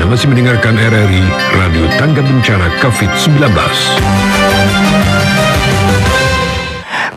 Anda masih mendengarkan RRI Radio Tangga Bencana COVID-19.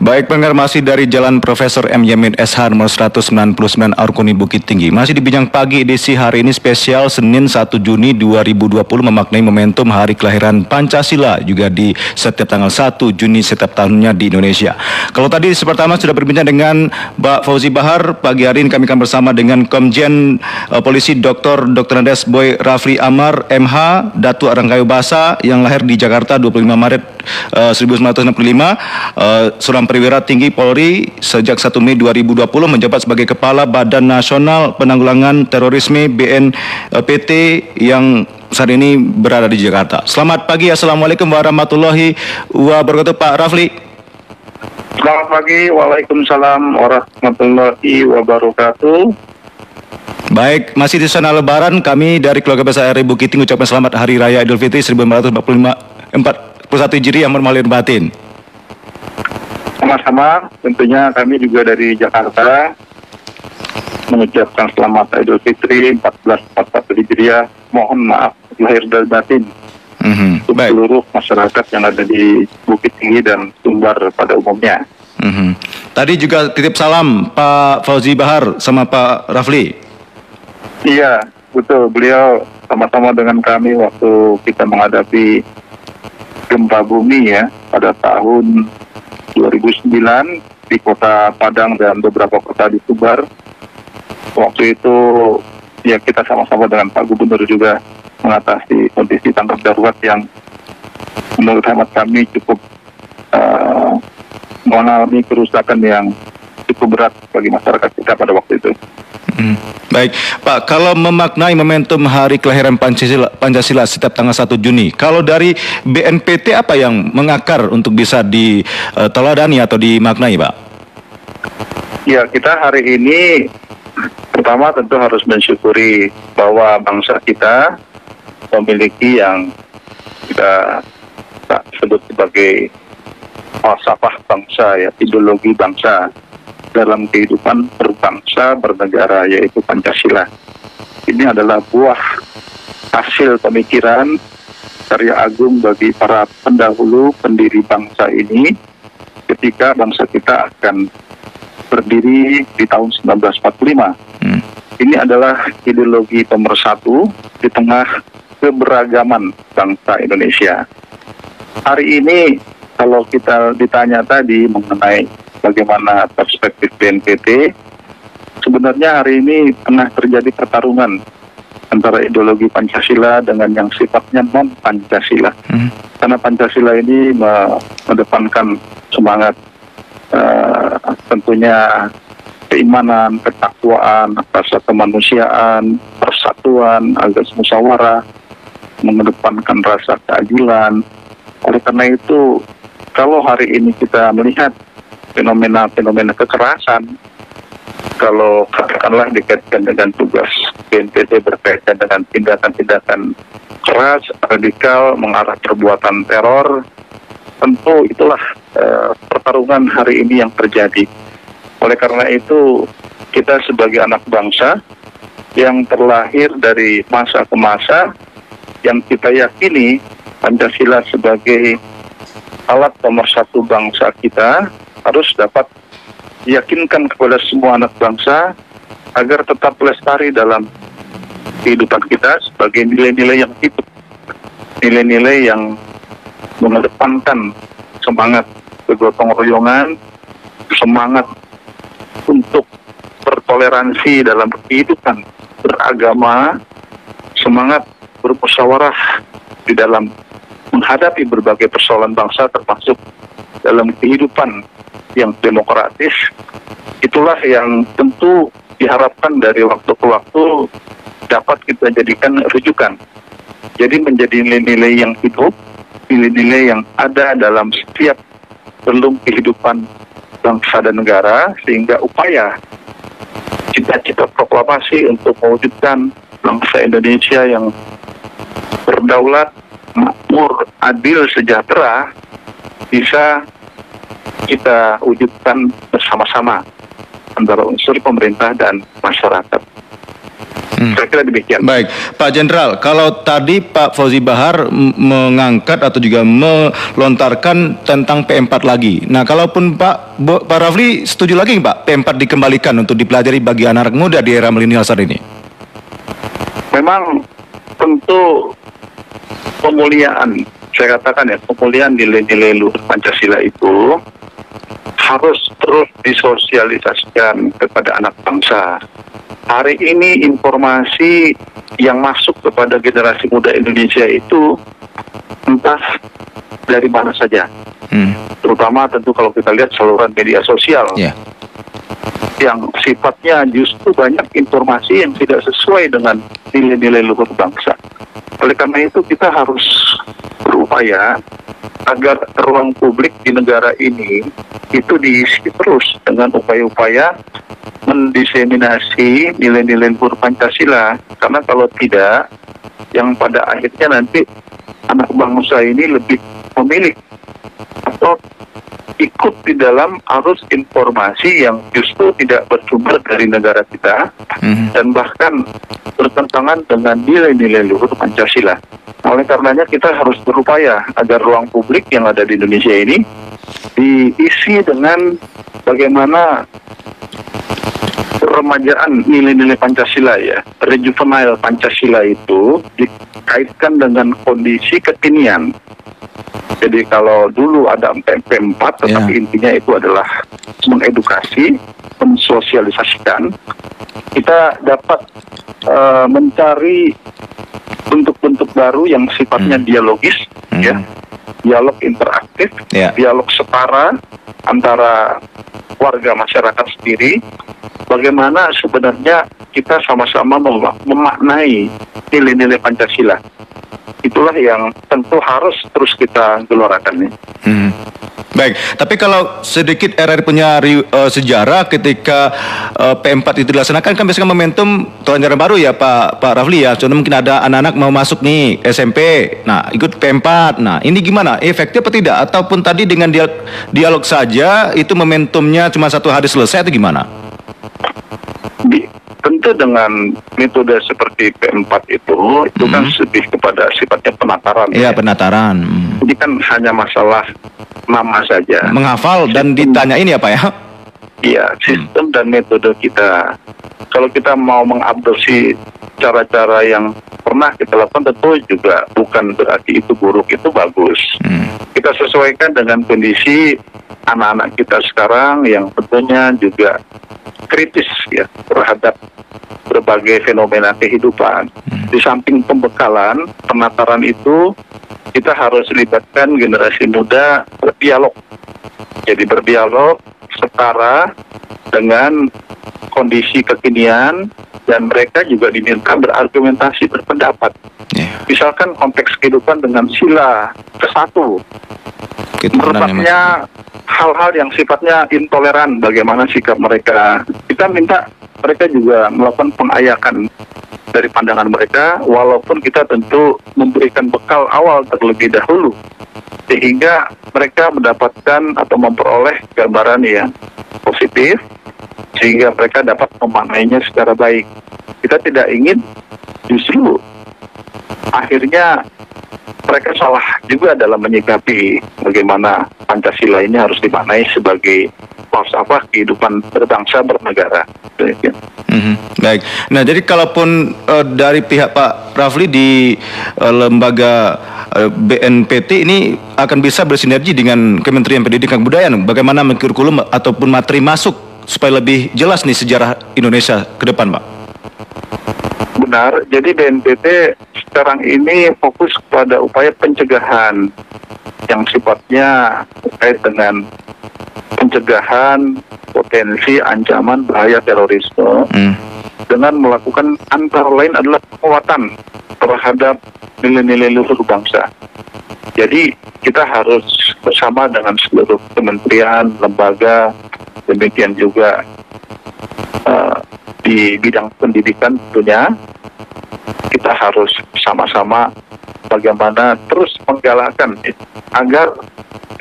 Baik, pendengar, masih dari Jalan Profesor M. Yamin SH nomor 199 Arkoni Bukit Tinggi. Masih di Bincang Pagi edisi hari ini spesial Senin 1 Juni 2020 memaknai momentum hari kelahiran Pancasila juga di setiap tanggal 1 Juni setiap tahunnya di Indonesia. Kalau tadi pertama sudah berbincang dengan Mbak Fauzi Bahar, pagi hari ini kami akan bersama dengan Komjen Polisi Dr. Andes Boy Rafli Amar MH Datu Arangkayu Basa yang lahir di Jakarta 25 Maret 1965, seorang perwira tinggi Polri sejak 1 Mei 2020 menjabat sebagai Kepala Badan Nasional Penanggulangan Terorisme BNPT yang saat ini berada di Jakarta. Selamat pagi, Assalamualaikum warahmatullahi wabarakatuh, Pak Rafli. Selamat pagi, waalaikumsalam warahmatullahi wabarakatuh. Baik, masih di sana Lebaran, kami dari keluarga besar RRI Bukit Tinggi ucapkan selamat Hari Raya Idul Fitri 1441 Hijriah yang bermahir batin. Sama-sama, tentunya kami juga dari Jakarta mengucapkan selamat Idul Fitri 1441 Hijriah. Mohon maaf lahir dan batin untuk seluruh masyarakat yang ada di Bukit Tinggi dan Sumbar pada umumnya. Tadi juga titip salam Pak Fauzi Bahar sama Pak Rafli. Iya, betul. Beliau sama-sama dengan kami waktu kita menghadapi gempa bumi ya pada tahun 2009 di kota Padang dan beberapa kota di Sumbar. Waktu itu ya kita sama-sama dengan Pak Gubernur juga mengatasi kondisi tanggap darurat yang menurut hemat kami cukup mengalami kerusakan yang cukup berat bagi masyarakat kita pada waktu itu. Baik, Pak, kalau memaknai momentum hari kelahiran Pancasila setiap tanggal 1 Juni, kalau dari BNPT apa yang mengakar untuk bisa diteladani atau dimaknai, Pak? Ya, kita hari ini pertama tentu harus mensyukuri bahwa bangsa kita memiliki yang kita sebut sebagai falsafah bangsa, ya, ideologi bangsa dalam kehidupan berbangsa bernegara, yaitu Pancasila. Ini adalah buah hasil pemikiran karya agung bagi para pendahulu pendiri bangsa ini ketika bangsa kita akan berdiri di tahun 1945. Ini adalah ideologi pemersatu di tengah keberagaman bangsa Indonesia. Hari ini kalau kita ditanya tadi mengenai bagaimana perspektif BNPT, sebenarnya hari ini tengah terjadi pertarungan antara ideologi Pancasila dengan yang sifatnya non-Pancasila. Karena Pancasila ini mengedepankan semangat tentunya keimanan, ketakwaan, rasa kemanusiaan, persatuan, azas musyawarah, mengedepankan rasa keadilan. Oleh karena itu, kalau hari ini kita melihat fenomena-fenomena kekerasan, kalau katakanlah dikaitkan dengan tugas BNPT berkaitan dengan tindakan-tindakan keras, radikal, mengarah perbuatan teror, tentu itulah pertarungan hari ini yang terjadi. Oleh karena itu, kita sebagai anak bangsa yang terlahir dari masa ke masa, yang kita yakini Pancasila sebagai alat pemersatu bangsa kita, harus dapat diyakinkan kepada semua anak bangsa agar tetap lestari dalam kehidupan kita sebagai nilai-nilai yang hidup, nilai-nilai yang mengedepankan semangat kegotong royongan, semangat untuk bertoleransi dalam kehidupan beragama, semangat bermusyawarah di dalam menghadapi berbagai persoalan bangsa termasuk dalam kehidupan yang demokratis. Itulah yang tentu diharapkan dari waktu ke waktu dapat kita jadikan rujukan. Jadi menjadi nilai-nilai yang hidup, nilai-nilai yang ada dalam setiap relung kehidupan bangsa dan negara, sehingga upaya cita-cita proklamasi untuk mewujudkan bangsa Indonesia yang berdaulat, makmur, adil, sejahtera bisa kita wujudkan bersama-sama antara unsur pemerintah dan masyarakat. Saya kira demikian. Baik, Pak Jenderal, kalau tadi Pak Fauzi Bahar mengangkat atau juga melontarkan tentang P4 lagi. Nah, kalaupun Pak Rafli setuju lagi Pak, P4 dikembalikan untuk dipelajari bagi anak muda di era milenial saat ini? Memang tentu pemuliaan, saya katakan ya, pemuliaan nilai-nilai luhur Pancasila itu harus terus disosialisasikan kepada anak bangsa. Hari ini informasi yang masuk kepada generasi muda Indonesia itu entah dari mana saja. Terutama tentu kalau kita lihat saluran media sosial. Yang sifatnya justru banyak informasi yang tidak sesuai dengan nilai-nilai luhur bangsa. Oleh karena itu kita harus berupaya agar ruang publik di negara ini itu diisi terus dengan upaya-upaya mendiseminasi nilai-nilai luhur Pancasila. Karena kalau tidak, yang pada akhirnya nanti anak bangsa ini lebih memilih atau ikut di dalam arus informasi yang justru tidak bersumber dari negara kita dan bahkan bertentangan dengan nilai-nilai luhur Pancasila. Oleh karenanya kita harus berupaya agar ruang publik yang ada di Indonesia ini diisi dengan bagaimana remajaan nilai-nilai Pancasila ya, rejuvenile Pancasila itu dikaitkan dengan kondisi kekinian. Jadi kalau dulu ada P4, tetapi intinya itu adalah mengedukasi, mensosialisasikan, kita dapat mencari bentuk-bentuk baru yang sifatnya dialogis, ya, dialog interaktif, dialog setara antara warga masyarakat sendiri. Bagaimana sebenarnya kita sama-sama memaknai nilai-nilai Pancasila. Itulah yang tentu harus terus kita gelorakan. Baik, tapi kalau sedikit RRI punya sejarah ketika P4 itu dilaksanakan kan biasanya momentum tahun ajaran baru ya Pak Rafli ya. Contoh mungkin ada anak-anak mau masuk nih SMP, nah ikut P4. Nah ini gimana? Efektif atau tidak? Ataupun tadi dengan dialog saja itu momentumnya cuma 1 hari selesai atau gimana? Tentu dengan metode seperti P4 itu kan lebih kepada sifatnya penataran. Iya, penataran. Ini kan hanya masalah nama saja. Menghafal dan ditanyain ya Pak ya? Iya, sistem dan metode kita. Kalau kita mau mengadopsi cara-cara yang pernah kita lakukan tentu juga bukan berarti itu buruk, itu bagus. Kita sesuaikan dengan kondisi anak-anak kita sekarang yang tentunya juga kritis ya terhadap berbagai fenomena kehidupan. Di samping pembekalan, penataran itu kita harus libatkan generasi muda berdialog. Jadi berdialog setara dengan kondisi kekinian dan mereka juga diminta berargumentasi, berpendapat. Misalkan konteks kehidupan dengan sila ke-1. Merupakannya hal-hal yang sifatnya intoleran, bagaimana sikap mereka. Kita minta mereka juga melakukan pengayakan dari pandangan mereka, walaupun kita tentu memberikan bekal awal terlebih dahulu, sehingga mereka mendapatkan atau memperoleh gambaran yang positif, sehingga mereka dapat memaknainya secara baik. Kita tidak ingin justru akhirnya mereka salah juga dalam menyikapi bagaimana Pancasila ini harus dimaknai sebagai falsafah kehidupan berbangsa bernegara. Baik. Nah, jadi kalaupun dari pihak Pak Rafli di lembaga BNPT ini akan bisa bersinergi dengan Kementerian Pendidikan dan Kebudayaan, bagaimana kurikulum ataupun materi masuk supaya lebih jelas nih sejarah Indonesia ke depan, Pak? Benar. Jadi BNPT sekarang ini fokus pada upaya pencegahan yang sifatnya terkait dengan pencegahan potensi ancaman bahaya terorisme dengan melakukan antara lain adalah penguatan terhadap nilai-nilai luhur bangsa. Jadi kita harus bersama dengan seluruh kementerian, lembaga, demikian juga di bidang pendidikan tentunya kita harus sama-sama bagaimana terus menggalakkan agar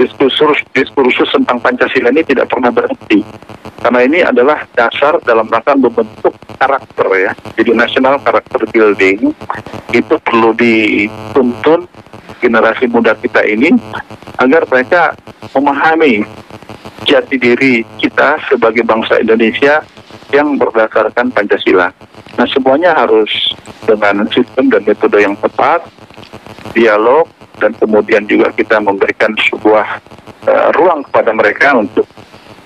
diskursus tentang Pancasila ini tidak pernah berhenti. Karena ini adalah dasar dalam rangka membentuk karakter ya. Jadi national character building itu perlu dituntun generasi muda kita ini agar mereka memahami jati diri kita sebagai bangsa Indonesia yang berdasarkan Pancasila. Nah, semuanya harus dengan sistem dan metode yang tepat, dialog, dan kemudian juga kita memberikan sebuah ruang kepada mereka untuk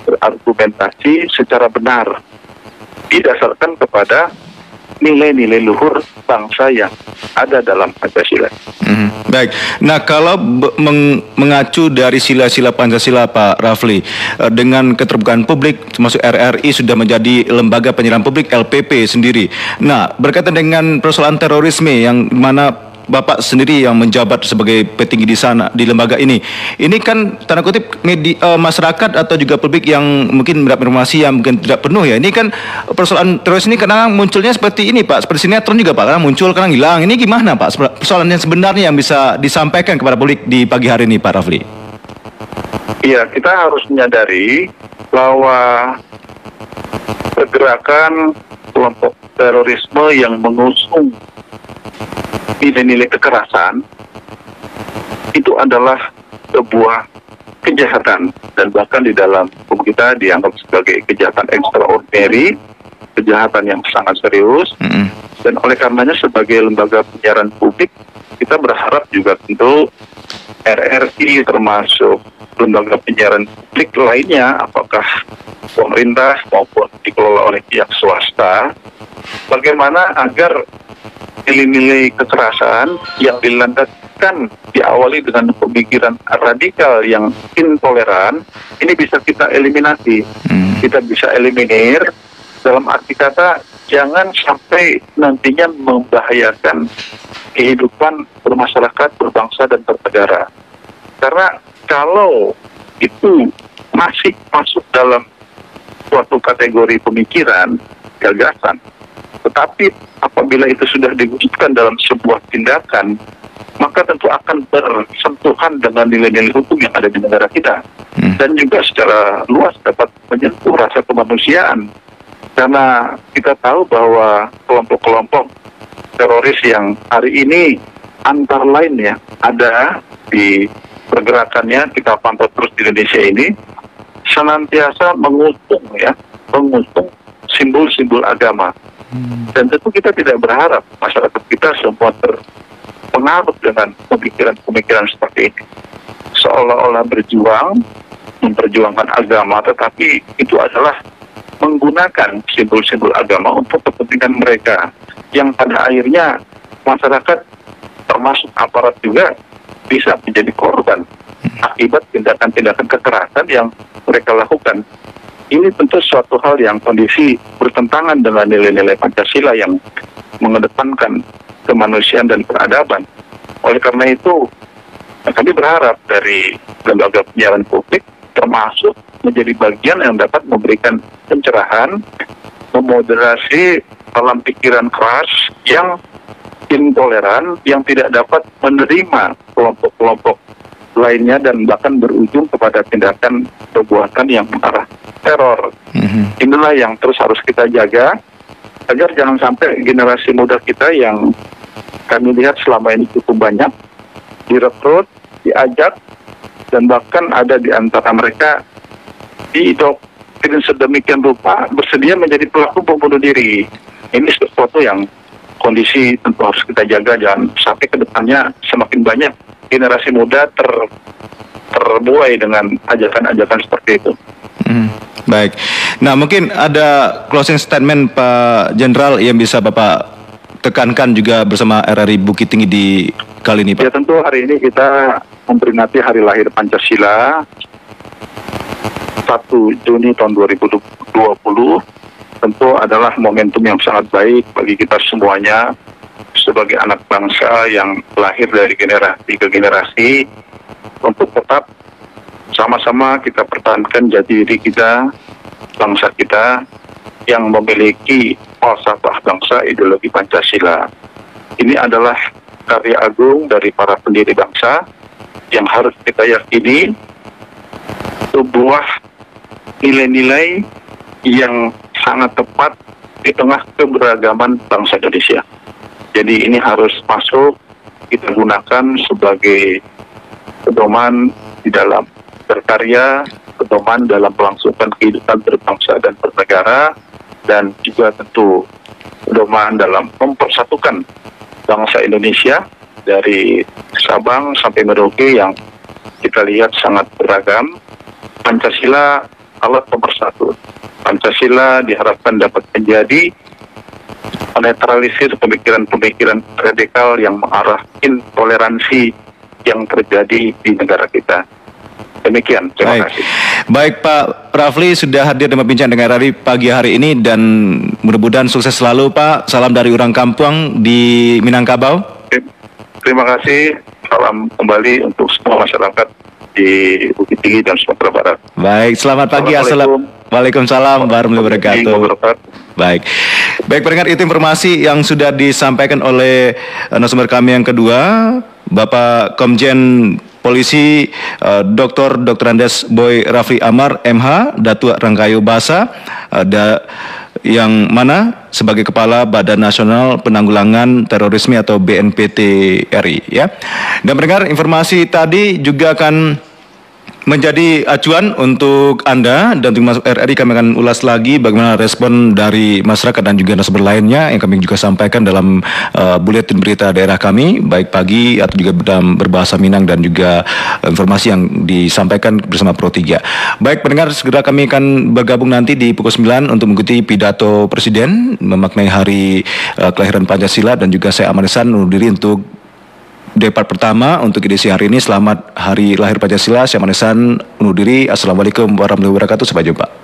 berargumentasi secara benar, didasarkan kepada nilai-nilai luhur bangsa yang ada dalam Pancasila. Baik, nah kalau mengacu dari sila-sila Pancasila Pak Rafli, dengan keterbukaan publik termasuk RRI sudah menjadi lembaga penyiaran publik LPP sendiri. Nah, berkaitan dengan persoalan terorisme yang mana Bapak sendiri yang menjabat sebagai petinggi di sana, di lembaga ini kan tanda kutip masyarakat atau juga publik yang mungkin mendapat informasi yang mungkin tidak penuh ya. Ini kan persoalan teroris ini kadang munculnya seperti ini Pak, seperti sinetron juga Pak, kadang muncul, kadang hilang. Ini gimana Pak persoalan yang sebenarnya yang bisa disampaikan kepada publik di pagi hari ini Pak Rafli? Iya, kita harus menyadari bahwa pergerakan kelompok terorisme yang mengusung nilai-nilai kekerasan itu adalah sebuah kejahatan, dan bahkan di dalam hukum kita dianggap sebagai kejahatan extraordinary, kejahatan yang sangat serius. Dan oleh karenanya sebagai lembaga penyiaran publik kita berharap juga tentu RRI termasuk lembaga penyiaran publik lainnya, apakah pemerintah maupun dikelola oleh pihak swasta, bagaimana agar nilai-nilai kekerasan yang dilandaskan diawali dengan pemikiran radikal yang intoleran ini bisa kita eliminasi, kita bisa eliminir dalam arti kata jangan sampai nantinya membahayakan kehidupan bermasyarakat, berbangsa dan bernegara. Karena kalau itu masih masuk dalam suatu kategori pemikiran, gagasan, tetapi apabila itu sudah diwujudkan dalam sebuah tindakan, maka tentu akan bersentuhan dengan nilai-nilai hukum yang ada di negara kita. Dan juga secara luas dapat menyentuh rasa kemanusiaan. Karena kita tahu bahwa kelompok-kelompok teroris yang hari ini antara lain ya ada di pergerakannya, kita pantau terus di Indonesia ini, senantiasa mengusung simbol-simbol agama. Dan tentu kita tidak berharap masyarakat kita semua terpengaruh dengan pemikiran-pemikiran seperti ini. Seolah-olah memperjuangkan agama, tetapi itu adalah menggunakan simbol-simbol agama untuk kepentingan mereka, yang pada akhirnya masyarakat termasuk aparat juga bisa menjadi korban akibat tindakan-tindakan kekerasan yang mereka lakukan. Ini tentu suatu hal yang kondisi bertentangan dengan nilai-nilai Pancasila yang mengedepankan kemanusiaan dan peradaban. Oleh karena itu, kami berharap dari lembaga penyiaran publik termasuk menjadi bagian yang dapat memberikan pencerahan, memoderasi dalam pikiran keras yang intoleran, yang tidak dapat menerima kelompok-kelompok lainnya dan bahkan berujung kepada tindakan perbuatan yang mengarah teror. Inilah yang terus harus kita jaga agar jangan sampai generasi muda kita yang kami lihat selama ini cukup banyak direkrut, diajak, dan bahkan ada di antara mereka didoktrin sedemikian rupa bersedia menjadi pelaku bom bunuh diri. Ini sesuatu yang kondisi tentu harus kita jaga, jangan sampai ke depannya semakin banyak generasi muda terbuai dengan ajakan-ajakan seperti itu. Baik. Nah, mungkin ada closing statement Pak Jenderal yang bisa Bapak tekankan juga bersama RRI Bukit Tinggi di kali ini, Pak. Ya, tentu hari ini kita memperingati Hari Lahir Pancasila 1 Juni tahun 2020. Tentu adalah momentum yang sangat baik bagi kita semuanya sebagai anak bangsa yang lahir dari generasi ke generasi untuk tetap sama-sama kita pertahankan jati diri kita, bangsa kita yang memiliki falsafah bangsa, ideologi Pancasila. Ini adalah karya agung dari para pendiri bangsa yang harus kita yakini sebuah nilai-nilai yang sangat tepat di tengah keberagaman bangsa Indonesia. Jadi ini harus masuk, kita gunakan sebagai pedoman di dalam berkarya, pedoman dalam melangsungkan kehidupan berbangsa dan bernegara, dan juga tentu pedoman dalam mempersatukan bangsa Indonesia dari Sabang sampai Merauke yang kita lihat sangat beragam. Pancasila alat pemersatu. Pancasila diharapkan dapat menjadi menetralisir pemikiran-pemikiran radikal yang mengarah intoleransi yang terjadi di negara kita. Demikian, terima kasih. Baik Pak Rafli sudah hadir dan berbincang dengan Radi pagi hari ini, dan mudah-mudahan sukses selalu Pak. Salam dari orang kampung di Minangkabau. Terima kasih. Salam kembali untuk semua masyarakat di Bukit Tinggi dan Sumatera Barat. Baik, selamat pagi. Waalaikumsalam warahmatullahi wabarakatuh. Baik pendengar, itu informasi yang sudah disampaikan oleh narasumber kami yang kedua, Bapak Komjen Polisi Dr. Andes Boy Rafli Amar MH, Datuk Rangkayu Basa, yang mana sebagai Kepala Badan Nasional Penanggulangan Terorisme atau BNPT RI, ya. Dan pendengar, informasi tadi juga akan menjadi acuan untuk Anda, dan untuk masuk RRI kami akan ulas lagi bagaimana respon dari masyarakat dan juga narasumber lainnya yang kami juga sampaikan dalam buletin berita daerah kami, baik pagi atau juga dalam berbahasa Minang, dan juga informasi yang disampaikan bersama Pro 3. Baik pendengar, segera kami akan bergabung nanti di pukul 9 untuk mengikuti pidato Presiden memaknai hari kelahiran Pancasila, dan juga saya Ahmad Ihsan undur diri untuk depart pertama untuk edisi hari ini. Selamat Hari Lahir Pancasila. Saya Ahmad Ihsan undur diri. Assalamualaikum warahmatullahi wabarakatuh. Sampai jumpa.